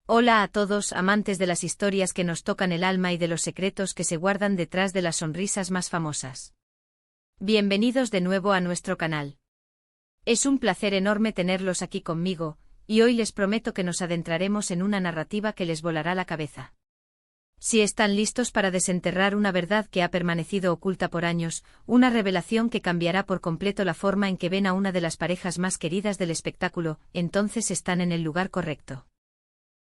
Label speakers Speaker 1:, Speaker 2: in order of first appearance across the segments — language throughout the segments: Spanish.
Speaker 1: Hola a todos, amantes de las historias que nos tocan el alma y de los secretos que se guardan detrás de las sonrisas más famosas. Bienvenidos de nuevo a nuestro canal. Es un placer enorme tenerlos aquí conmigo, y hoy les prometo que nos adentraremos en una narrativa que les volará la cabeza. Si están listos para desenterrar una verdad que ha permanecido oculta por años, una revelación que cambiará por completo la forma en que ven a una de las parejas más queridas del espectáculo, entonces están en el lugar correcto.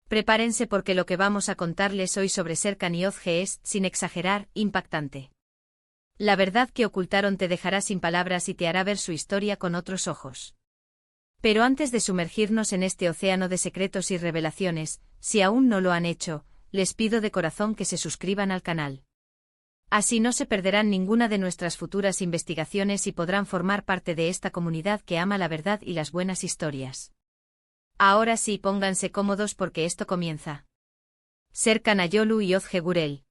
Speaker 1: Prepárense porque lo que vamos a contarles hoy sobre Serkan y Özge es, sin exagerar, impactante. La verdad que ocultaron te dejará sin palabras y te hará ver su historia con otros ojos. Pero antes de sumergirnos en este océano de secretos y revelaciones, si aún no lo han hecho, les pido de corazón que se suscriban al canal. Así no se perderán ninguna de nuestras futuras investigaciones y podrán formar parte de esta comunidad que ama la verdad y las buenas historias. Ahora sí, pónganse cómodos porque esto comienza. Serkan Ayolu y Özge Gürel.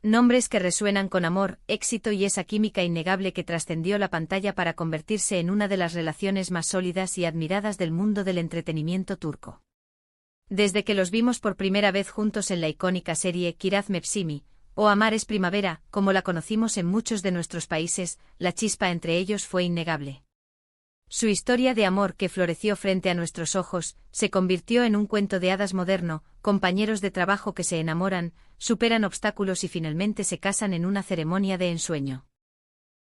Speaker 1: Nombres que resuenan con amor, éxito y esa química innegable que trascendió la pantalla para convertirse en una de las relaciones más sólidas y admiradas del mundo del entretenimiento turco. Desde que los vimos por primera vez juntos en la icónica serie Kiraz Mevsimi, o Amar es primavera, como la conocimos en muchos de nuestros países, la chispa entre ellos fue innegable. Su historia de amor que floreció frente a nuestros ojos, se convirtió en un cuento de hadas moderno, compañeros de trabajo que se enamoran, superan obstáculos y finalmente se casan en una ceremonia de ensueño.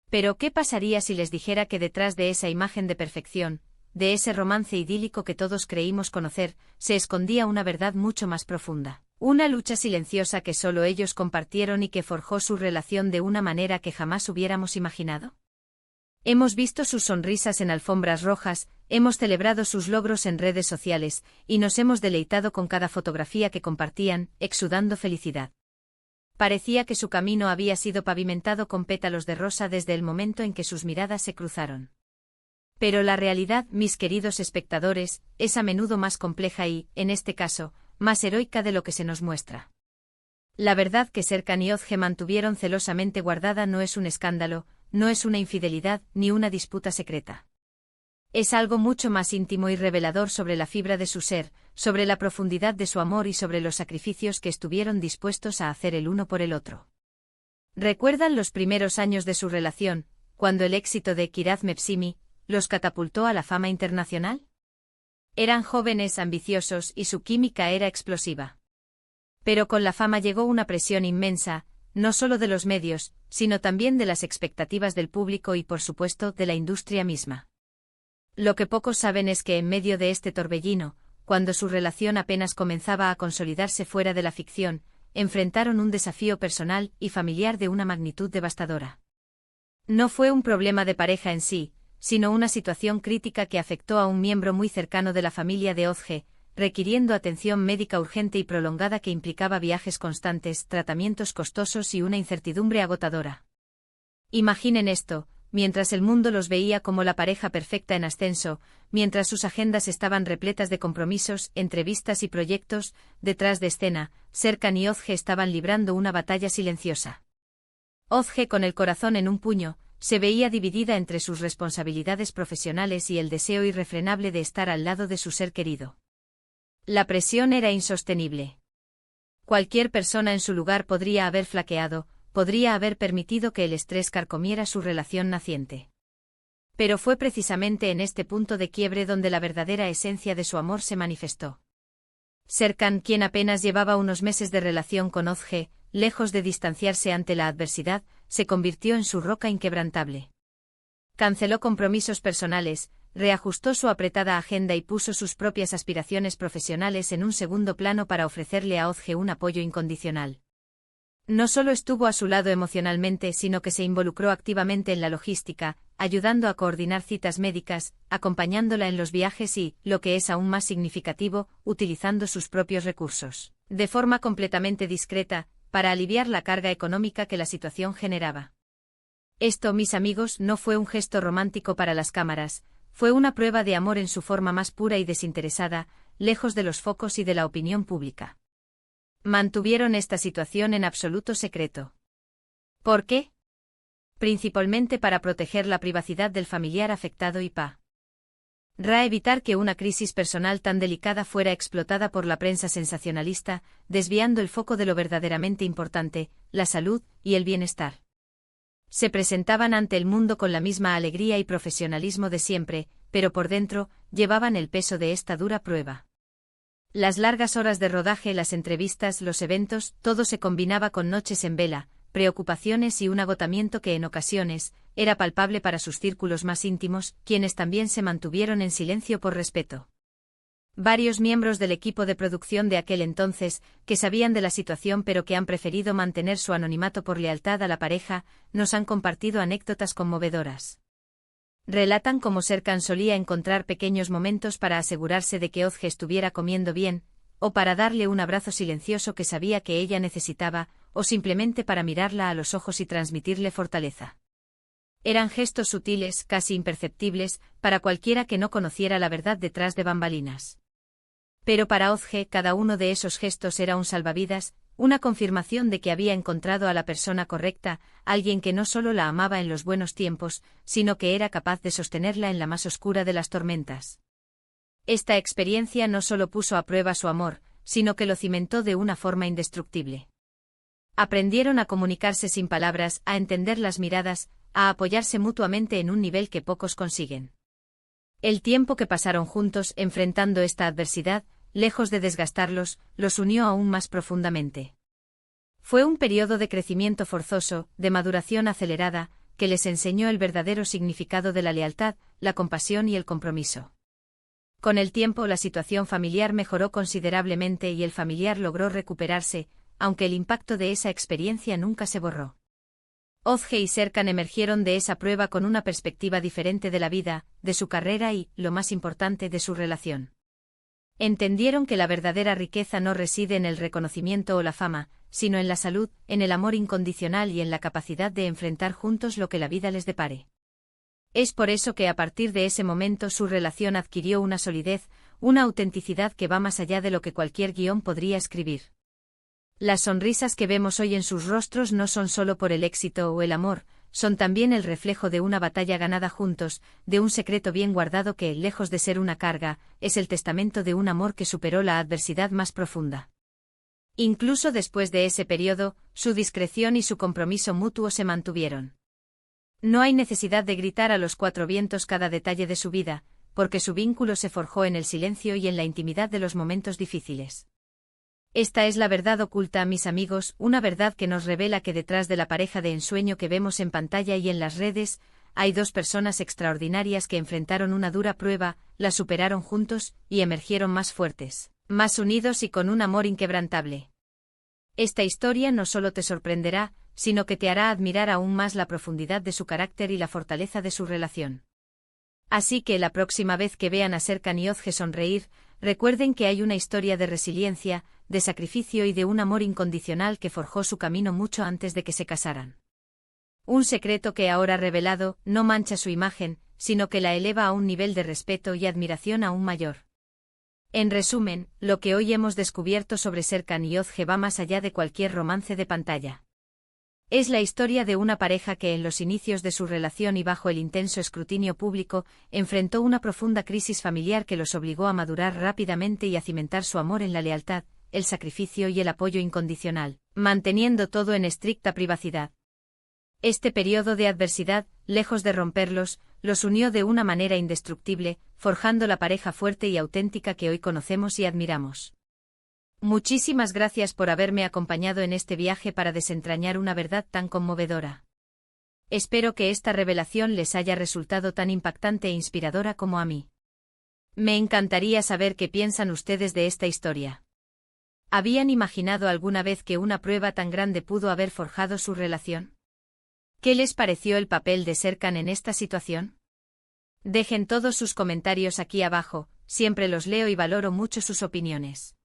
Speaker 1: Pero ¿qué pasaría si les dijera que detrás de esa imagen de perfección, de ese romance idílico que todos creímos conocer, se escondía una verdad mucho más profunda? Una lucha silenciosa que solo ellos compartieron y que forjó su relación de una manera que jamás hubiéramos imaginado. Hemos visto sus sonrisas en alfombras rojas, hemos celebrado sus logros en redes sociales, y nos hemos deleitado con cada fotografía que compartían, exudando felicidad. Parecía que su camino había sido pavimentado con pétalos de rosa desde el momento en que sus miradas se cruzaron. Pero la realidad, mis queridos espectadores, es a menudo más compleja y, en este caso, más heroica de lo que se nos muestra. La verdad que Serkan y Özge mantuvieron celosamente guardada no es un escándalo, no es una infidelidad, ni una disputa secreta. Es algo mucho más íntimo y revelador sobre la fibra de su ser, sobre la profundidad de su amor y sobre los sacrificios que estuvieron dispuestos a hacer el uno por el otro. ¿Recuerdan los primeros años de su relación, cuando el éxito de Kiraz Mevsimi los catapultó a la fama internacional? Eran jóvenes, ambiciosos y su química era explosiva. Pero con la fama llegó una presión inmensa, no solo de los medios, sino también de las expectativas del público y por supuesto de la industria misma. Lo que pocos saben es que en medio de este torbellino, cuando su relación apenas comenzaba a consolidarse fuera de la ficción, enfrentaron un desafío personal y familiar de una magnitud devastadora. No fue un problema de pareja en sí, sino una situación crítica que afectó a un miembro muy cercano de la familia de Özge, requiriendo atención médica urgente y prolongada que implicaba viajes constantes, tratamientos costosos y una incertidumbre agotadora. Imaginen esto, mientras el mundo los veía como la pareja perfecta en ascenso, mientras sus agendas estaban repletas de compromisos, entrevistas y proyectos, detrás de escena, Serkan y Özge estaban librando una batalla silenciosa. Özge, con el corazón en un puño, se veía dividida entre sus responsabilidades profesionales y el deseo irrefrenable de estar al lado de su ser querido. La presión era insostenible. Cualquier persona en su lugar podría haber flaqueado, podría haber permitido que el estrés carcomiera su relación naciente. Pero fue precisamente en este punto de quiebre donde la verdadera esencia de su amor se manifestó. Serkan, quien apenas llevaba unos meses de relación con Özge, lejos de distanciarse ante la adversidad, se convirtió en su roca inquebrantable. Canceló compromisos personales, reajustó su apretada agenda y puso sus propias aspiraciones profesionales en un segundo plano para ofrecerle a Özge un apoyo incondicional. No solo estuvo a su lado emocionalmente, sino que se involucró activamente en la logística, ayudando a coordinar citas médicas, acompañándola en los viajes y, lo que es aún más significativo, utilizando sus propios recursos, de forma completamente discreta, para aliviar la carga económica que la situación generaba. Esto, mis amigos, no fue un gesto romántico para las cámaras, fue una prueba de amor en su forma más pura y desinteresada, lejos de los focos y de la opinión pública. Mantuvieron esta situación en absoluto secreto. ¿Por qué? Principalmente para proteger la privacidad del familiar afectado y Evitar que una crisis personal tan delicada fuera explotada por la prensa sensacionalista, desviando el foco de lo verdaderamente importante, la salud y el bienestar. Se presentaban ante el mundo con la misma alegría y profesionalismo de siempre, pero por dentro, llevaban el peso de esta dura prueba. Las largas horas de rodaje, las entrevistas, los eventos, todo se combinaba con noches en vela, preocupaciones y un agotamiento que en ocasiones era palpable para sus círculos más íntimos, quienes también se mantuvieron en silencio por respeto. Varios miembros del equipo de producción de aquel entonces, que sabían de la situación pero que han preferido mantener su anonimato por lealtad a la pareja, nos han compartido anécdotas conmovedoras. Relatan cómo Serkan solía encontrar pequeños momentos para asegurarse de que Özge estuviera comiendo bien, o para darle un abrazo silencioso que sabía que ella necesitaba, o simplemente para mirarla a los ojos y transmitirle fortaleza. Eran gestos sutiles, casi imperceptibles, para cualquiera que no conociera la verdad detrás de bambalinas. Pero para Özge cada uno de esos gestos era un salvavidas, una confirmación de que había encontrado a la persona correcta, alguien que no solo la amaba en los buenos tiempos, sino que era capaz de sostenerla en la más oscura de las tormentas. Esta experiencia no solo puso a prueba su amor, sino que lo cimentó de una forma indestructible. Aprendieron a comunicarse sin palabras, a entender las miradas, a apoyarse mutuamente en un nivel que pocos consiguen. El tiempo que pasaron juntos enfrentando esta adversidad, lejos de desgastarlos, los unió aún más profundamente. Fue un periodo de crecimiento forzoso, de maduración acelerada, que les enseñó el verdadero significado de la lealtad, la compasión y el compromiso. Con el tiempo la situación familiar mejoró considerablemente y el familiar logró recuperarse, aunque el impacto de esa experiencia nunca se borró. Özge y Serkan emergieron de esa prueba con una perspectiva diferente de la vida, de su carrera y, lo más importante, de su relación. Entendieron que la verdadera riqueza no reside en el reconocimiento o la fama, sino en la salud, en el amor incondicional y en la capacidad de enfrentar juntos lo que la vida les depare. Es por eso que a partir de ese momento su relación adquirió una solidez, una autenticidad que va más allá de lo que cualquier guión podría escribir. Las sonrisas que vemos hoy en sus rostros no son solo por el éxito o el amor, son también el reflejo de una batalla ganada juntos, de un secreto bien guardado que, lejos de ser una carga, es el testamento de un amor que superó la adversidad más profunda. Incluso después de ese periodo, su discreción y su compromiso mutuo se mantuvieron. No hay necesidad de gritar a los cuatro vientos cada detalle de su vida, porque su vínculo se forjó en el silencio y en la intimidad de los momentos difíciles. Esta es la verdad oculta, mis amigos, una verdad que nos revela que detrás de la pareja de ensueño que vemos en pantalla y en las redes, hay dos personas extraordinarias que enfrentaron una dura prueba, la superaron juntos, y emergieron más fuertes, más unidos y con un amor inquebrantable. Esta historia no solo te sorprenderá, sino que te hará admirar aún más la profundidad de su carácter y la fortaleza de su relación. Así que la próxima vez que vean a Serkan y Özge sonreír, recuerden que hay una historia de resiliencia, de sacrificio y de un amor incondicional que forjó su camino mucho antes de que se casaran. Un secreto que ahora revelado no mancha su imagen, sino que la eleva a un nivel de respeto y admiración aún mayor. En resumen, lo que hoy hemos descubierto sobre Serkan y Özge va más allá de cualquier romance de pantalla. Es la historia de una pareja que en los inicios de su relación y bajo el intenso escrutinio público, enfrentó una profunda crisis familiar que los obligó a madurar rápidamente y a cimentar su amor en la lealtad, el sacrificio y el apoyo incondicional, manteniendo todo en estricta privacidad. Este periodo de adversidad, lejos de romperlos, los unió de una manera indestructible, forjando la pareja fuerte y auténtica que hoy conocemos y admiramos. Muchísimas gracias por haberme acompañado en este viaje para desentrañar una verdad tan conmovedora. Espero que esta revelación les haya resultado tan impactante e inspiradora como a mí. Me encantaría saber qué piensan ustedes de esta historia. ¿Habían imaginado alguna vez que una prueba tan grande pudo haber forjado su relación? ¿Qué les pareció el papel de Serkan en esta situación? Dejen todos sus comentarios aquí abajo, siempre los leo y valoro mucho sus opiniones.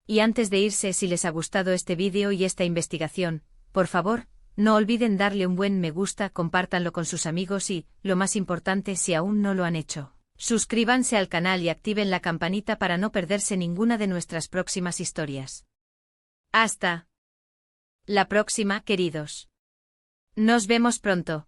Speaker 1: Y antes de irse, si les ha gustado este vídeo y esta investigación, por favor, no olviden darle un buen me gusta, compártanlo con sus amigos y, lo más importante si aún no lo han hecho, suscríbanse al canal y activen la campanita para no perderse ninguna de nuestras próximas historias. Hasta la próxima, queridos. Nos vemos pronto.